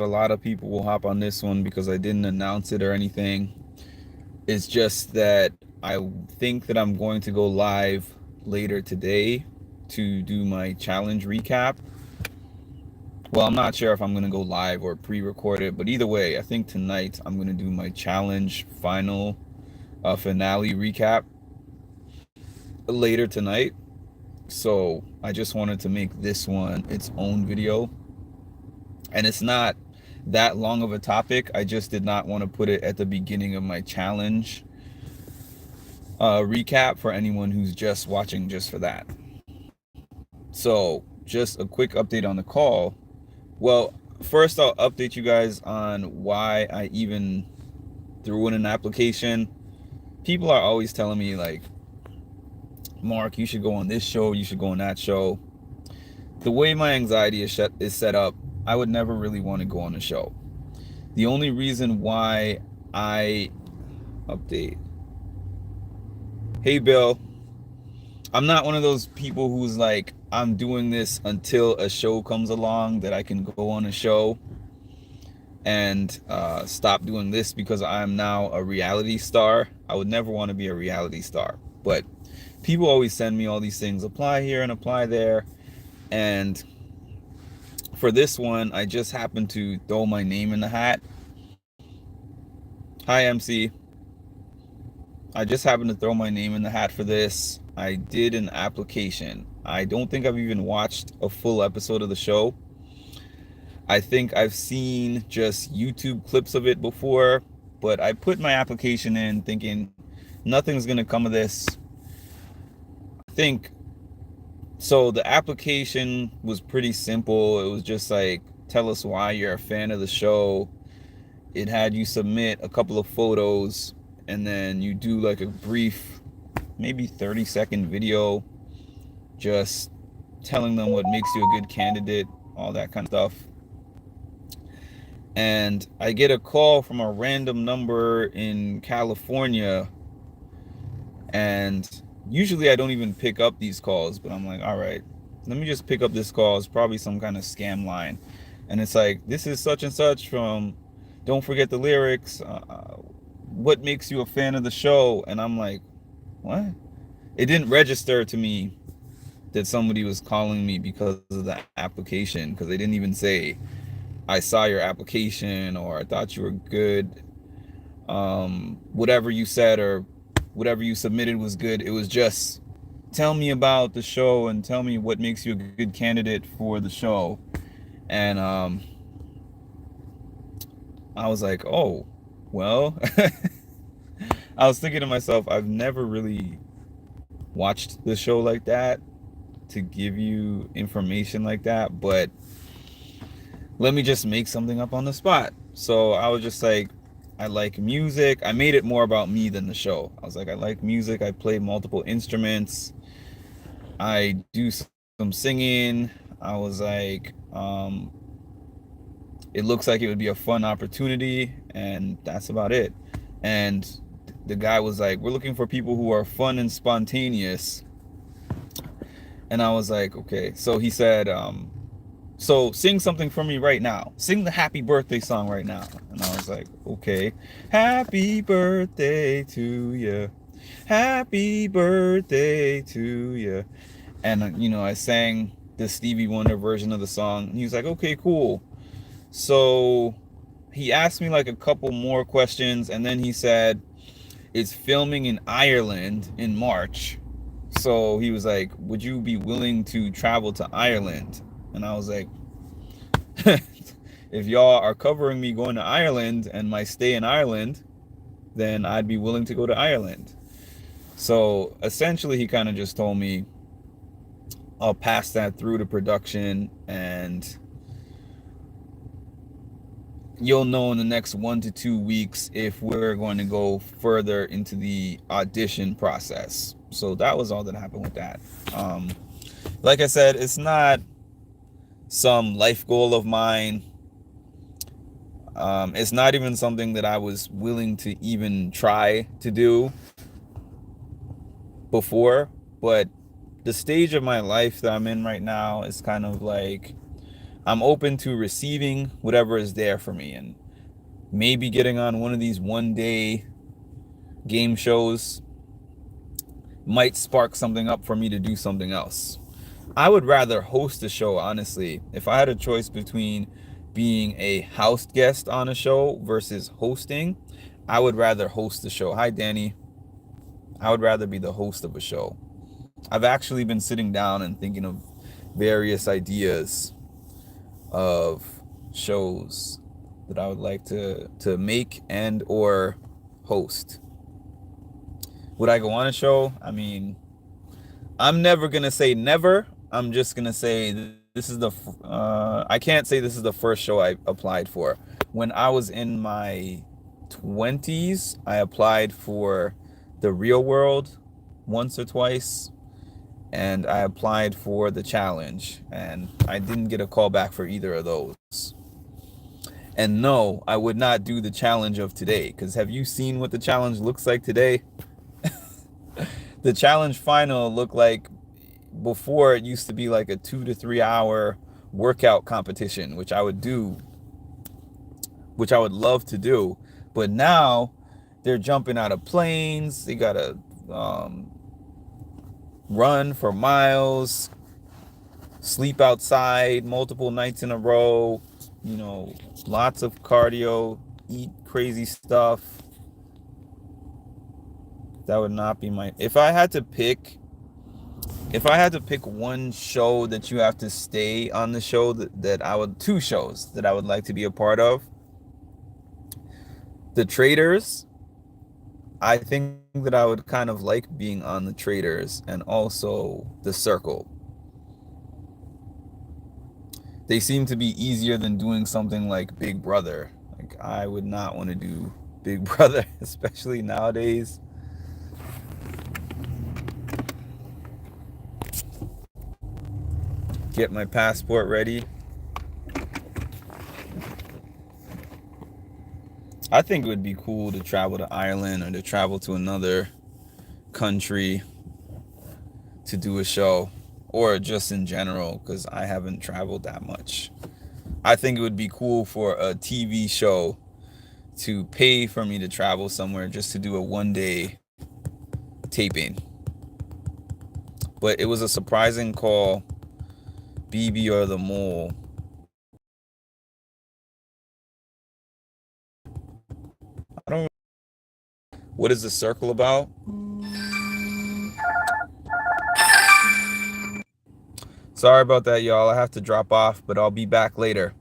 a lot of people will hop on this one because I didn't announce it or anything. It's just that I think that I'm going to go live later today to do my challenge recap. Well, I'm not sure if I'm going to go live or pre-record it, but either way, I think tonight I'm going to do my challenge final finale recap later tonight. So I just wanted to make this one its own video. And it's not that long of a topic. I just did not want to put it at the beginning of my challenge recap for anyone who's just watching just for that. So, just a quick update on the call. Well, first, I'll update you guys on why I even threw in an application. People are always telling me, like, Mark, you should go on this show, you should go on that show. The way my anxiety is set up, I would never really want to go on a show. The only reason why I update. Hey, Bill. I'm not one of those people who's like, I'm doing this until a show comes along that I can go on a show and stop doing this because I'm now a reality star. I would never want to be a reality star. But people always send me all these things, apply here and apply there. And for this one, I just happened to throw my name in the hat. Hi, MC. I just happened to throw my name in the hat for this. I did an application. I don't think I've even watched a full episode of the show. I think I've seen just YouTube clips of it before, but I put my application in thinking nothing's going to come of this. I think so. The application was pretty simple. It was just like, tell us why you're a fan of the show. It had you submit a couple of photos and then you do like a brief, maybe 30-second video just telling them what makes you a good candidate, all that kind of stuff. And I get a call from a random number in California, and usually I don't even pick up these calls, but I'm like, all right, let me just pick up this call. It's probably some kind of scam line. And it's like, this is such and such from Don't Forget the Lyrics. What makes you a fan of the show? And I'm like, what? It didn't register to me that somebody was calling me because of the application, because they didn't even say, I saw your application or I thought you were good. Whatever you said or whatever you submitted was good. It was just tell me about the show and tell me what makes you a good candidate for the show. And I was like, oh, well, I was thinking to myself, I've never really watched the show like that to give you information like that, but let me just make something up on the spot. So I was just like, I like music. I made it more about me than the show. I was like, I like music. I play multiple instruments. I do some singing. I was like, it looks like it would be a fun opportunity, and that's about it. And the guy was like, we're looking for people who are fun and spontaneous. And I was like, okay. So he said, so sing something for me right now. Sing the happy birthday song right now. And I was like, okay. Happy birthday to you. Happy birthday to you. And, I sang the Stevie Wonder version of the song. And he was like, okay, cool. So he asked me like a couple more questions. And then he said, it's filming in Ireland in March. So he was like, would you be willing to travel to Ireland? And I was like, if y'all are covering me going to Ireland and my stay in Ireland, then I'd be willing to go to Ireland. So essentially, he kind of just told me, I'll pass that through to production and you'll know in the next 1 to 2 weeks if we're going to go further into the audition process. So that was all that happened with that. Like I said, it's not some life goal of mine. It's not even something that I was willing to even try to do before, but the stage of my life that I'm in right now is kind of like I'm open to receiving whatever is there for me, and maybe getting on one of these 1 day game shows might spark something up for me to do something else. I would rather host a show, honestly. If I had a choice between being a house guest on a show versus hosting, I would rather host the show. Hi, Danny. I would rather be the host of a show. I've actually been sitting down and thinking of various ideas of shows that I would like to make and or host. Would I go on a show? I mean, I'm never gonna say never. I'm just gonna say this is the. I can't say this is the first show I applied for. When I was in my 20s, I applied for the Real World once or twice, and I applied for the challenge, and I didn't get a call back for either of those. And no, I would not do the challenge of today, because have you seen what the challenge looks like today? The challenge final looked like, before it used to be like a 2 to 3 hour workout competition, which I would do, which I would love to do. But now they're jumping out of planes. They gotta run for miles, sleep outside multiple nights in a row, lots of cardio, eat crazy stuff. That would not be my. If I had to pick one show that you have to stay on the show, that I would, two shows that I would like to be a part of. The Traders. I think that I would kind of like being on The Traders, and also The Circle. They seem to be easier than doing something like Big Brother. Like, I would not want to do Big Brother, especially nowadays. Get my passport ready. I think it would be cool to travel to Ireland or to travel to another country to do a show, or just in general, because I haven't traveled that much. I think it would be cool for a TV show to pay for me to travel somewhere just to do a 1 day taping. But it was a surprising call. BB or the Mole. I don't. What is The Circle about? Sorry about that, y'all. I have to drop off, but I'll be back later.